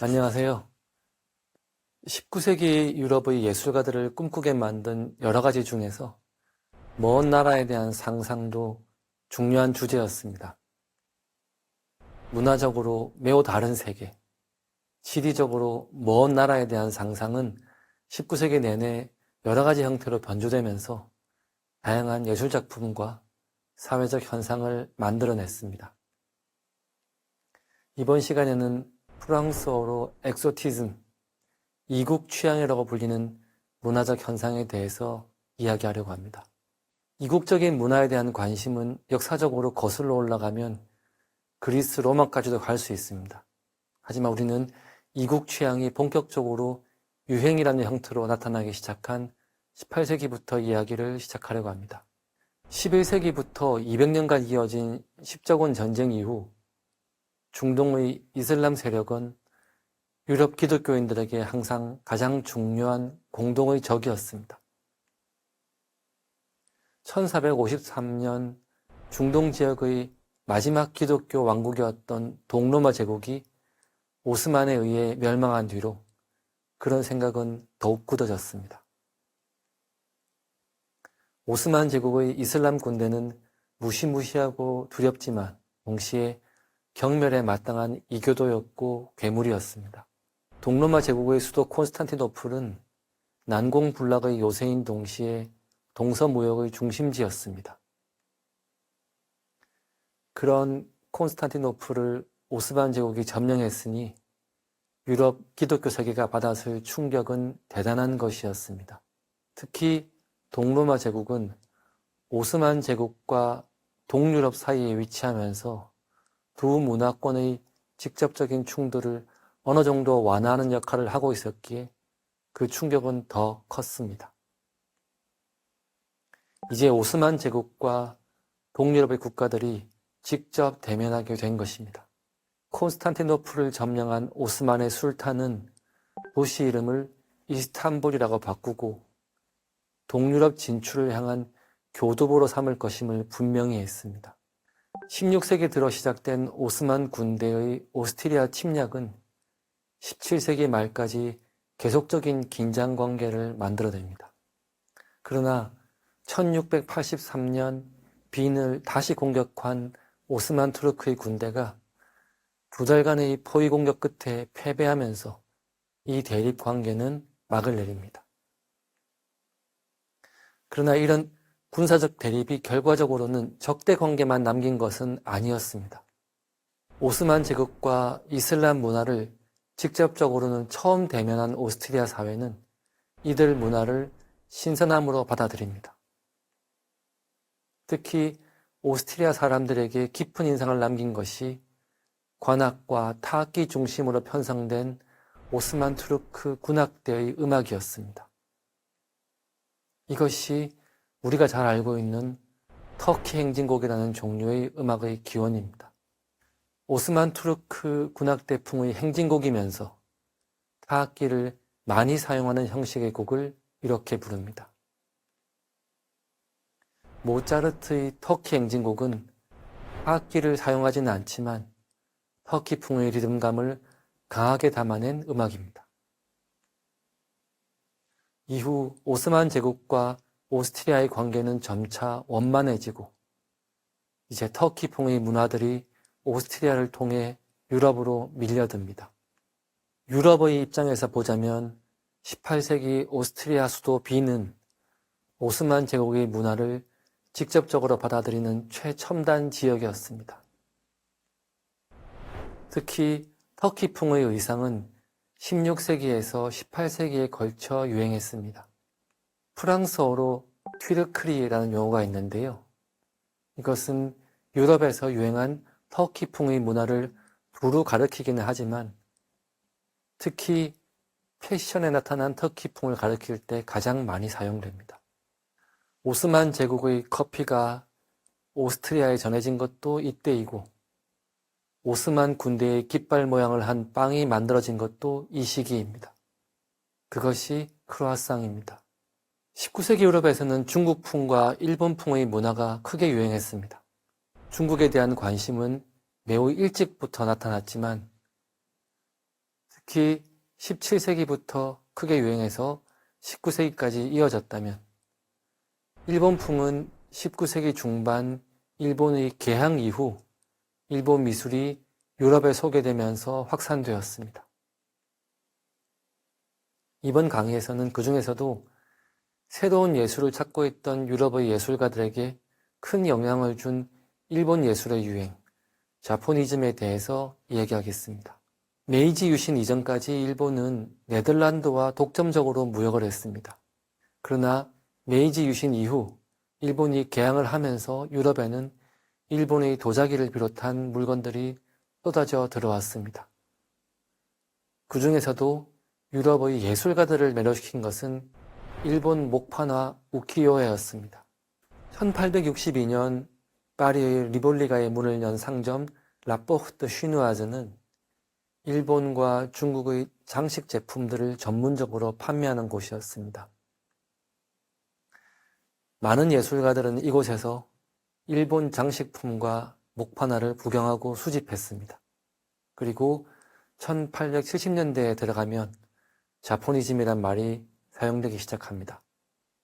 안녕하세요. 19세기 유럽의 예술가들을 꿈꾸게 만든 여러 가지 중에서 먼 나라에 대한 상상도 중요한 주제였습니다. 문화적으로 매우 다른 세계, 지리적으로 먼 나라에 대한 상상은 19세기 내내 여러 가지 형태로 변주되면서 다양한 예술작품과 사회적 현상을 만들어냈습니다. 이번 시간에는 프랑스어로 엑소티즘, 이국 취향이라고 불리는 문화적 현상에 대해서 이야기하려고 합니다. 이국적인 문화에 대한 관심은 역사적으로 거슬러 올라가면 그리스 로마까지도 갈 수 있습니다. 하지만 우리는 이국 취향이 본격적으로 유행이라는 형태로 나타나기 시작한 18세기부터 이야기를 시작하려고 합니다. 11세기부터 200년간 이어진 십자군 전쟁 이후 중동의 이슬람 세력은 유럽 기독교인들에게 항상 가장 중요한 공동의 적이었습니다. 1453년 중동 지역의 마지막 기독교 왕국이었던 동로마 제국이 오스만에 의해 멸망한 뒤로 그런 생각은 더욱 굳어졌습니다. 오스만 제국의 이슬람 군대는 무시무시하고 두렵지만 동시에 경멸에 마땅한 이교도였고 괴물이었습니다. 동로마 제국의 수도 콘스탄티노플은 난공불락의 요새인 동시에 동서무역의 중심지였습니다. 그런 콘스탄티노플을 오스만 제국이 점령했으니 유럽 기독교 세계가 받았을 충격은 대단한 것이었습니다. 특히 동로마 제국은 오스만 제국과 동유럽 사이에 위치하면서 두 문화권의 직접적인 충돌을 어느 정도 완화하는 역할을 하고 있었기에 그 충격은 더 컸습니다. 이제 오스만 제국과 동유럽의 국가들이 직접 대면하게 된 것입니다. 콘스탄티노플을 점령한 오스만의 술탄은 도시 이름을 이스탄불이라고 바꾸고 동유럽 진출을 향한 교두보로 삼을 것임을 분명히 했습니다. 16세기 들어 시작된 오스만 군대의 오스트리아 침략은 17세기 말까지 계속적인 긴장 관계를 만들어냅니다. 그러나 1683년 빈을 다시 공격한 오스만 투르크의 군대가 두 달간의 포위 공격 끝에 패배하면서 이 대립 관계는 막을 내립니다. 그러나 이런 군사적 대립이 결과적으로는 적대 관계만 남긴 것은 아니었습니다. 오스만 제국과 이슬람 문화를 직접적으로는 처음 대면한 오스트리아 사회는 이들 문화를 신선함으로 받아들입니다. 특히 오스트리아 사람들에게 깊은 인상을 남긴 것이 관악과 타악기 중심으로 편성된 오스만 투르크 군악대의 음악이었습니다. 이것이 우리가 잘 알고 있는 터키 행진곡이라는 종류의 음악의 기원입니다. 오스만 투르크 군악대풍의 행진곡이면서 타악기를 많이 사용하는 형식의 곡을 이렇게 부릅니다. 모차르트의 터키 행진곡은 타악기를 사용하지는 않지만 터키풍의 리듬감을 강하게 담아낸 음악입니다. 이후 오스만 제국과 오스트리아의 관계는 점차 원만해지고 이제 터키풍의 문화들이 오스트리아를 통해 유럽으로 밀려듭니다. 유럽의 입장에서 보자면 18세기 오스트리아 수도 빈은 오스만 제국의 문화를 직접적으로 받아들이는 최첨단 지역이었습니다. 특히 터키풍의 의상은 16세기에서 18세기에 걸쳐 유행했습니다. 프랑스어로 튀르크리라는 용어가 있는데요. 이것은 유럽에서 유행한 터키풍의 문화를 두루 가리키기는 하지만 특히 패션에 나타난 터키풍을 가리킬 때 가장 많이 사용됩니다. 오스만 제국의 커피가 오스트리아에 전해진 것도 이때이고 오스만 군대의 깃발 모양을 한 빵이 만들어진 것도 이 시기입니다. 그것이 크루아상입니다. 19세기 유럽에서는 중국풍과 일본풍의 문화가 크게 유행했습니다. 중국에 대한 관심은 매우 일찍부터 나타났지만 특히 17세기부터 크게 유행해서 19세기까지 이어졌다면 일본풍은 19세기 중반 일본의 개항 이후 일본 미술이 유럽에 소개되면서 확산되었습니다. 이번 강의에서는 그 중에서도 새로운 예술을 찾고 있던 유럽의 예술가들에게 큰 영향을 준 일본 예술의 유행, 자포니즘에 대해서 이야기하겠습니다. 메이지 유신 이전까지 일본은 네덜란드와 독점적으로 무역을 했습니다. 그러나 메이지 유신 이후 일본이 개항을 하면서 유럽에는 일본의 도자기를 비롯한 물건들이 쏟아져 들어왔습니다. 그 중에서도 유럽의 예술가들을 매료시킨 것은 일본 목판화 우키요에였습니다. 1862년 파리의 리볼리가의 문을 연 상점 라포르트 슈누아즈는 일본과 중국의 장식 제품들을 전문적으로 판매하는 곳이었습니다. 많은 예술가들은 이곳에서 일본 장식품과 목판화를 구경하고 수집했습니다. 그리고 1870년대에 들어가면 자포니즘이란 말이 사용되기 시작합니다.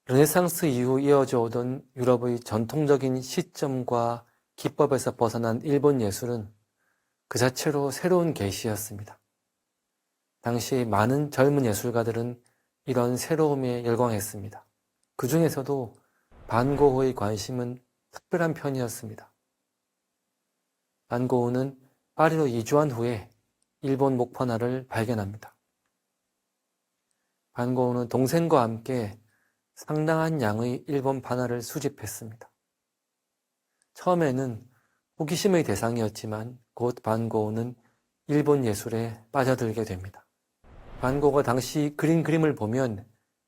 르네상스 이후 이어져 오던 유럽의 전통적인 시점과 기법에서 벗어난 일본 예술은 그 자체로 새로운 계시였습니다. 당시 많은 젊은 예술가들은 이런 새로움에 열광했습니다. 그 중에서도 반고흐의 관심은 특별한 편이었습니다. 반고흐는 파리로 이주한 후에 일본 목판화를 발견합니다. 반고흐는 동생과 함께 상당한 양의 일본 판화를 수집했습니다. 처음에는 호기심의 대상이었지만 곧 반고흐는 일본 예술에 빠져들게 됩니다. 반고흐가 당시 그린 그림을 보면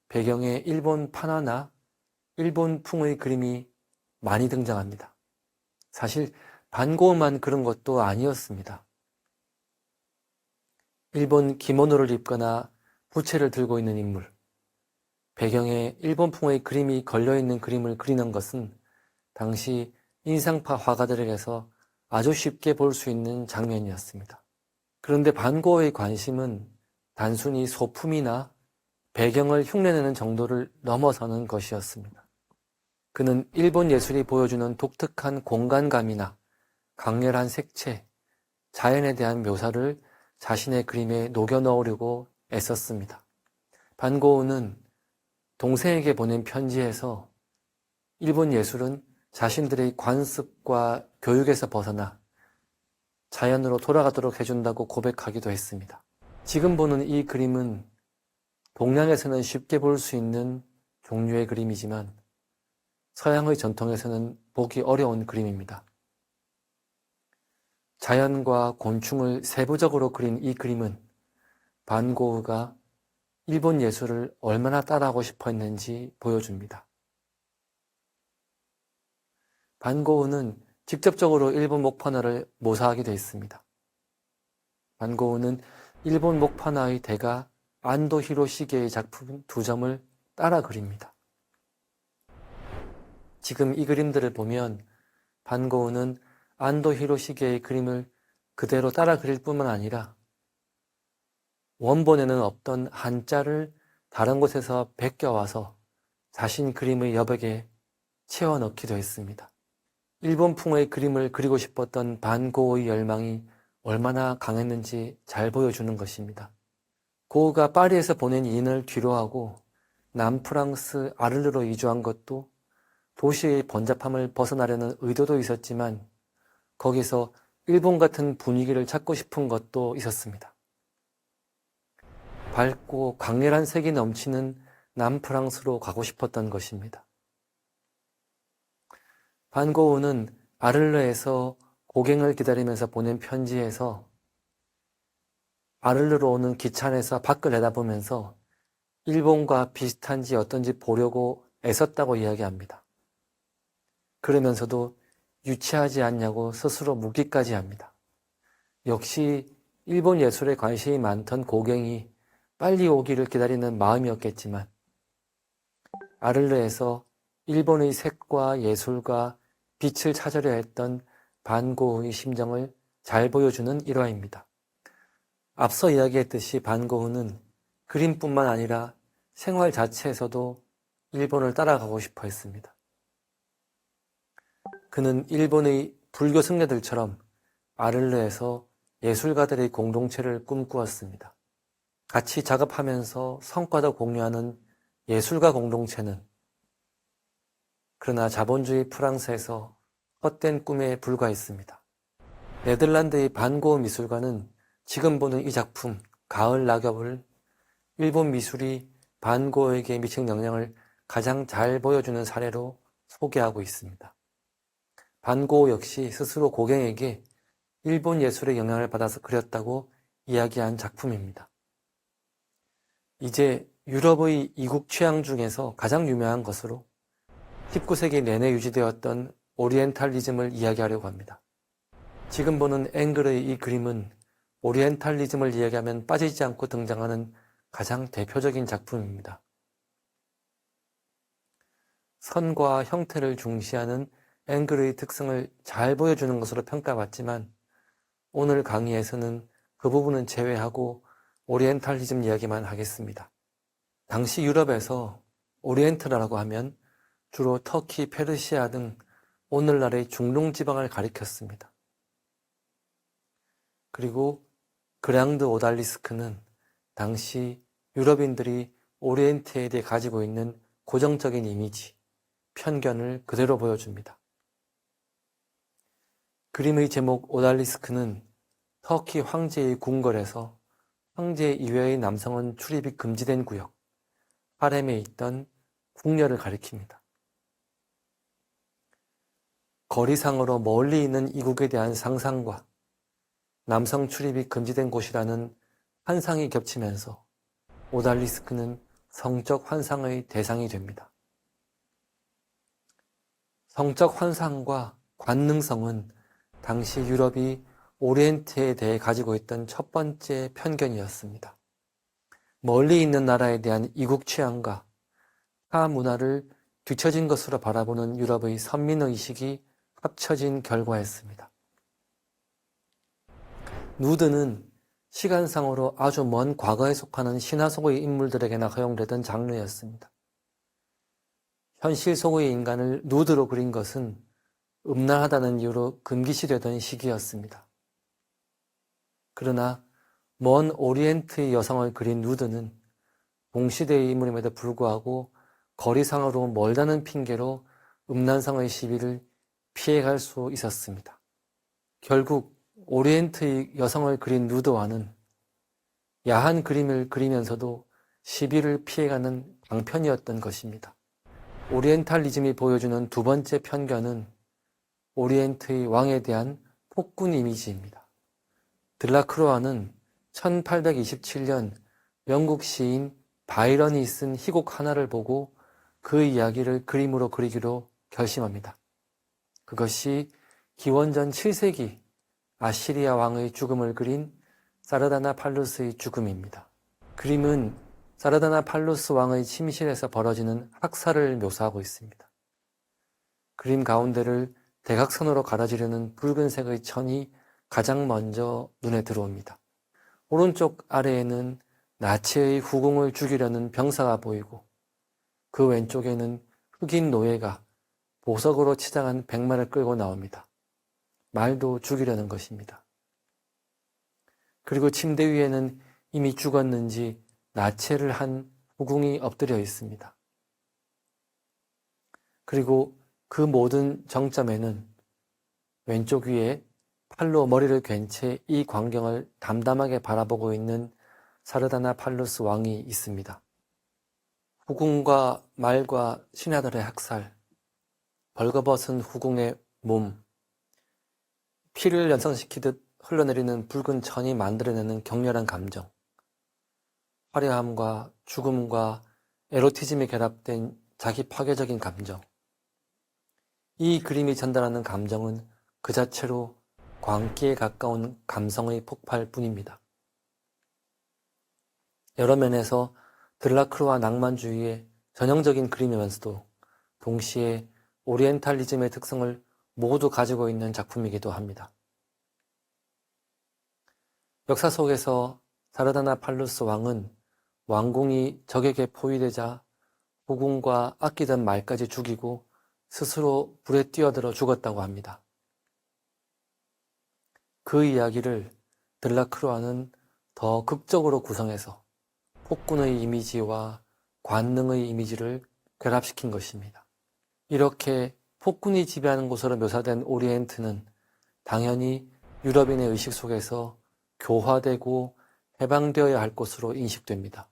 배경에 일본 판화나 일본풍의 그림이 많이 등장합니다. 사실 반고흐만 그런 것도 아니었습니다. 일본 기모노를 입거나 부채를 들고 있는 인물, 배경에 일본풍의 그림이 걸려있는 그림을 그리는 것은 당시 인상파 화가들에게서 아주 쉽게 볼 수 있는 장면이었습니다. 그런데 반고흐의 관심은 단순히 소품이나 배경을 흉내내는 정도를 넘어서는 것이었습니다. 그는 일본 예술이 보여주는 독특한 공간감이나 강렬한 색채, 자연에 대한 묘사를 자신의 그림에 녹여 넣으려고 애썼습니다. 반고흐는 동생에게 보낸 편지에서 일본 예술은 자신들의 관습과 교육에서 벗어나 자연으로 돌아가도록 해준다고 고백하기도 했습니다. 지금 보는 이 그림은 동양에서는 쉽게 볼 수 있는 종류의 그림이지만 서양의 전통에서는 보기 어려운 그림입니다. 자연과 곤충을 세부적으로 그린 이 그림은 반고흐가 일본 예술을 얼마나 따라하고 싶어 했는지 보여줍니다. 반고흐는 직접적으로 일본 목판화를 모사하기도 했습니다. 반고흐는 일본 목판화의 대가 안도 히로시게의 작품 2점을 따라 그립니다. 지금 이 그림들을 보면 반고흐는 안도 히로시게의 그림을 그대로 따라 그릴 뿐만 아니라 원본에는 없던 한자를 다른 곳에서 베껴와서 자신 그림의 여백에 채워 넣기도 했습니다. 일본풍의 그림을 그리고 싶었던 반고흐의 열망이 얼마나 강했는지 잘 보여주는 것입니다. 고흐가 파리에서 보낸 2년을 뒤로하고 남프랑스 아를르로 이주한 것도 도시의 번잡함을 벗어나려는 의도도 있었지만 거기서 일본 같은 분위기를 찾고 싶은 것도 있었습니다. 밝고 강렬한 색이 넘치는 남프랑스로 가고 싶었던 것입니다. 반고흐는 아를르에서 고갱을 기다리면서 보낸 편지에서 아를르로 오는 기차 안에서 밖을 내다보면서 일본과 비슷한지 어떤지 보려고 애썼다고 이야기합니다. 그러면서도 유치하지 않냐고 스스로 묻기까지 합니다. 역시 일본 예술에 관심이 많던 고갱이 빨리 오기를 기다리는 마음이었겠지만 아를르에서 일본의 색과 예술과 빛을 찾으려 했던 반고흐의 심정을 잘 보여주는 일화입니다. 앞서 이야기했듯이 반고흐는 그림뿐만 아니라 생활 자체에서도 일본을 따라가고 싶어 했습니다. 그는 일본의 불교 승려들처럼 아를레에서 예술가들의 공동체를 꿈꾸었습니다. 같이 작업하면서 성과도 공유하는 예술가 공동체는 그러나 자본주의 프랑스에서 헛된 꿈에 불과했습니다. 네덜란드의 반고흐 미술관은 지금 보는 이 작품 가을 낙엽을 일본 미술이 반고흐에게 미친 영향을 가장 잘 보여주는 사례로 소개하고 있습니다. 반고흐 역시 스스로 고갱에게 일본 예술의 영향을 받아서 그렸다고 이야기한 작품입니다. 이제 유럽의 이국 취향 중에서 가장 유명한 것으로 19세기 내내 유지되었던 오리엔탈리즘을 이야기하려고 합니다. 지금 보는 앵글의 이 그림은 오리엔탈리즘을 이야기하면 빠지지 않고 등장하는 가장 대표적인 작품입니다. 선과 형태를 중시하는 앵글의 특성을 잘 보여주는 것으로 평가받지만 오늘 강의에서는 그 부분은 제외하고 오리엔탈리즘 이야기만 하겠습니다. 당시 유럽에서 오리엔트라고 하면 주로 터키, 페르시아 등 오늘날의 중동 지방을 가리켰습니다. 그리고 그랑드 오달리스크는 당시 유럽인들이 오리엔트에 대해 가지고 있는 고정적인 이미지, 편견을 그대로 보여줍니다. 그림의 제목 오달리스크는 터키 황제의 궁궐에서 황제 이외의 남성은 출입이 금지된 구역, 하렘에 있던 궁녀를 가리킵니다. 거리상으로 멀리 있는 이국에 대한 상상과 남성 출입이 금지된 곳이라는 환상이 겹치면서 오달리스크는 성적 환상의 대상이 됩니다. 성적 환상과 관능성은 당시 유럽이 오리엔트에 대해 가지고 있던 첫 번째 편견이었습니다. 멀리 있는 나라에 대한 이국 취향과 타 문화를 뒤처진 것으로 바라보는 유럽의 선민의식이 합쳐진 결과였습니다. 누드는 시간상으로 아주 먼 과거에 속하는 신화 속의 인물들에게나 허용되던 장르였습니다. 현실 속의 인간을 누드로 그린 것은 음란하다는 이유로 금기시되던 시기였습니다. 그러나 먼 오리엔트의 여성을 그린 누드는 동시대의 인물임에도 불구하고 거리상으로 멀다는 핑계로 음란성의 시비를 피해갈 수 있었습니다. 결국 오리엔트의 여성을 그린 누드와는 야한 그림을 그리면서도 시비를 피해가는 방편이었던 것입니다. 오리엔탈리즘이 보여주는 두 번째 편견은 오리엔트의 왕에 대한 폭군 이미지입니다. 들라크로아는 1827년 영국 시인 바이런이 쓴 희곡 하나를 보고 그 이야기를 그림으로 그리기로 결심합니다. 그것이 기원전 7세기 아시리아 왕의 죽음을 그린 사르다나 팔루스의 죽음입니다. 그림은 사르다나 팔루스 왕의 침실에서 벌어지는 학살을 묘사하고 있습니다. 그림 가운데를 대각선으로 가로지르는 붉은색의 천이 가장 먼저 눈에 들어옵니다. 오른쪽 아래에는 나치의 후궁을 죽이려는 병사가 보이고 그 왼쪽에는 흑인 노예가 보석으로 치장한 백마를 끌고 나옵니다. 말도 죽이려는 것입니다. 그리고 침대 위에는 이미 죽었는지 나체를 한 후궁이 엎드려 있습니다. 그리고 그 모든 정점에는 왼쪽 위에 팔로 머리를 괜 채 이 광경을 담담하게 바라보고 있는 사르다나 팔루스 왕이 있습니다. 후궁과 말과 신하들의 학살, 벌거벗은 후궁의 몸, 피를 연상시키듯 흘러내리는 붉은 천이 만들어내는 격렬한 감정, 화려함과 죽음과 에로티즘이 결합된 자기 파괴적인 감정, 이 그림이 전달하는 감정은 그 자체로 광기에 가까운 감성의 폭발뿐입니다. 여러 면에서 들라크로아 낭만주의의 전형적인 그림이면서도 동시에 오리엔탈리즘의 특성을 모두 가지고 있는 작품이기도 합니다. 역사 속에서 사르다나팔루스 왕은 왕궁이 적에게 포위되자 후궁과 아끼던 말까지 죽이고 스스로 불에 뛰어들어 죽었다고 합니다. 그 이야기를 들라크루아는 더 극적으로 구성해서 폭군의 이미지와 관능의 이미지를 결합시킨 것입니다. 이렇게 폭군이 지배하는 곳으로 묘사된 오리엔트는 당연히 유럽인의 의식 속에서 교화되고 해방되어야 할 곳으로 인식됩니다.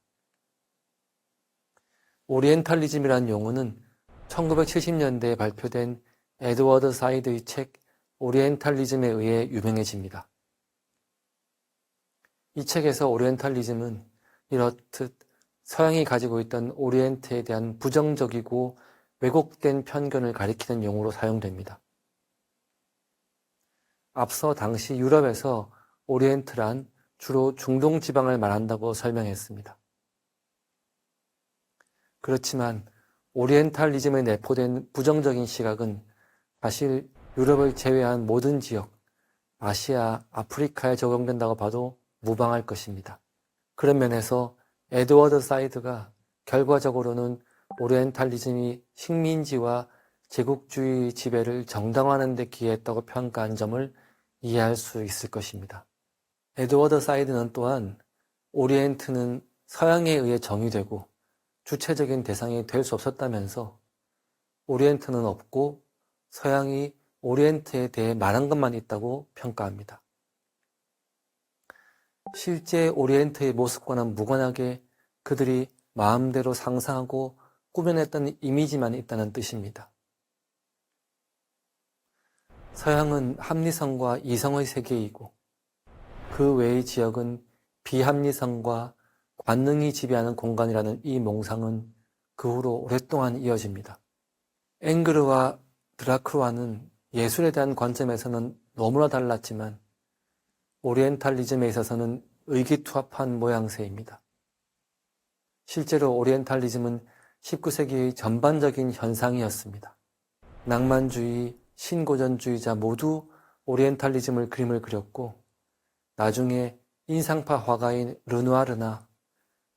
오리엔탈리즘이라는 용어는 1970년대에 발표된 에드워드 사이드의 책 오리엔탈리즘에 의해 유명해집니다. 이 책에서 오리엔탈리즘은 이렇듯 서양이 가지고 있던 오리엔트에 대한 부정적이고 왜곡된 편견을 가리키는 용어로 사용됩니다. 앞서 당시 유럽에서 오리엔트란 주로 중동 지방을 말한다고 설명했습니다. 그렇지만 오리엔탈리즘에 내포된 부정적인 시각은 사실 유럽을 제외한 모든 지역, 아시아, 아프리카에 적용된다고 봐도 무방할 것입니다. 그런 면에서 에드워드 사이드가 결과적으로는 오리엔탈리즘이 식민지와 제국주의 지배를 정당화하는 데 기여했다고 평가한 점을 이해할 수 있을 것입니다. 에드워드 사이드는 또한 오리엔트는 서양에 의해 정의되고 주체적인 대상이 될 수 없었다면서 오리엔트는 없고 서양이 오리엔트에 대해 말한 것만 있다고 평가합니다. 실제 오리엔트의 모습과는 무관하게 그들이 마음대로 상상하고 꾸며냈던 이미지만 있다는 뜻입니다. 서양은 합리성과 이성의 세계이고 그 외의 지역은 비합리성과 관능이 지배하는 공간이라는 이 몽상은 그 후로 오랫동안 이어집니다. 앵그르와 드라크루아는 예술에 대한 관점에서는 너무나 달랐지만 오리엔탈리즘에 있어서는 의기투합한 모양새입니다. 실제로 오리엔탈리즘은 19세기의 전반적인 현상이었습니다. 낭만주의, 신고전주의자 모두 오리엔탈리즘을 그림을 그렸고 나중에 인상파 화가인 르누아르나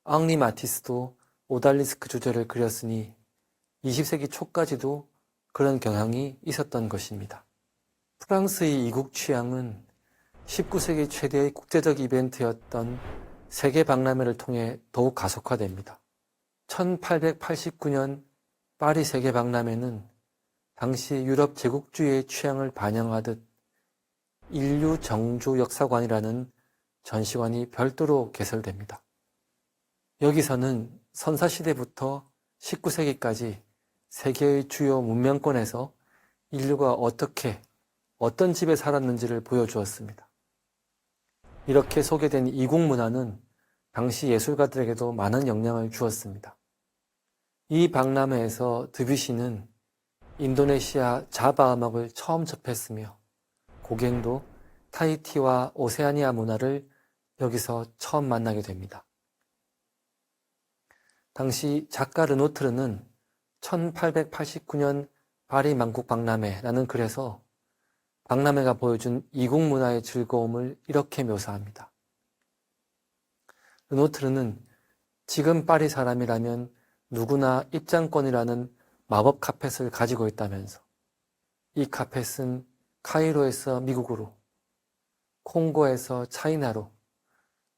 앙리 마티스도 오달리스크 주제를 그렸으니 20세기 초까지도 그런 경향이 있었던 것입니다. 프랑스의 이국 취향은 19세기 최대의 국제적 이벤트였던 세계 박람회를 통해 더욱 가속화됩니다. 1889년 파리 세계 박람회는 당시 유럽 제국주의의 취향을 반영하듯 인류 정주 역사관이라는 전시관이 별도로 개설됩니다. 여기서는 선사시대부터 19세기까지 세계의 주요 문명권에서 인류가 어떻게, 어떤 집에 살았는지를 보여주었습니다. 이렇게 소개된 이국 문화는 당시 예술가들에게도 많은 영향을 주었습니다. 이 박람회에서 드뷔시는 인도네시아 자바 음악을 처음 접했으며 고갱도 타히티와 오세아니아 문화를 여기서 처음 만나게 됩니다. 당시 작가 르노트르는 1889년 파리 만국 박람회라는 글에서 박람회가 보여준 이국 문화의 즐거움을 이렇게 묘사합니다. 르노트르는 지금 파리 사람이라면 누구나 입장권이라는 마법 카펫을 가지고 있다면서 이 카펫은 카이로에서 미국으로, 콩고에서 차이나로,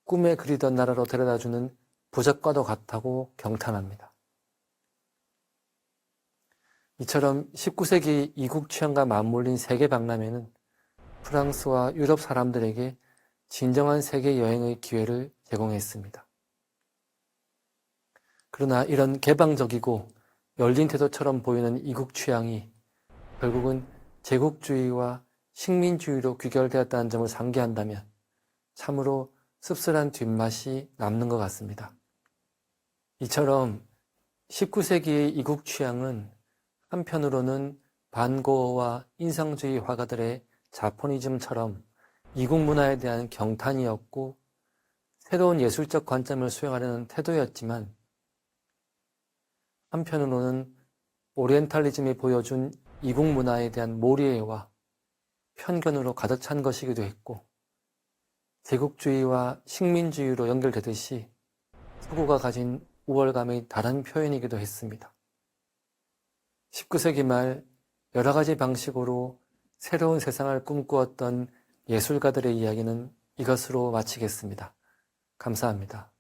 꿈에 그리던 나라로 데려다주는 부적과도 같다고 경탄합니다. 이처럼 19세기 이국 취향과 맞물린 세계 박람회는 프랑스와 유럽 사람들에게 진정한 세계 여행의 기회를 제공했습니다. 그러나 이런 개방적이고 열린 태도처럼 보이는 이국 취향이 결국은 제국주의와 식민주의로 귀결되었다는 점을 상기한다면 참으로 씁쓸한 뒷맛이 남는 것 같습니다. 이처럼 19세기의 이국 취향은 한편으로는 반고어와 인상주의 화가들의 자포니즘처럼 이국 문화에 대한 경탄이었고 새로운 예술적 관점을 수용하려는 태도였지만 한편으로는 오리엔탈리즘이 보여준 이국 문화에 대한 몰이해와 편견으로 가득 찬 것이기도 했고 제국주의와 식민주의로 연결되듯이 서구가 가진 우월감의 다른 표현이기도 했습니다. 19세기 말 여러 가지 방식으로 새로운 세상을 꿈꾸었던 예술가들의 이야기는 이것으로 마치겠습니다. 감사합니다.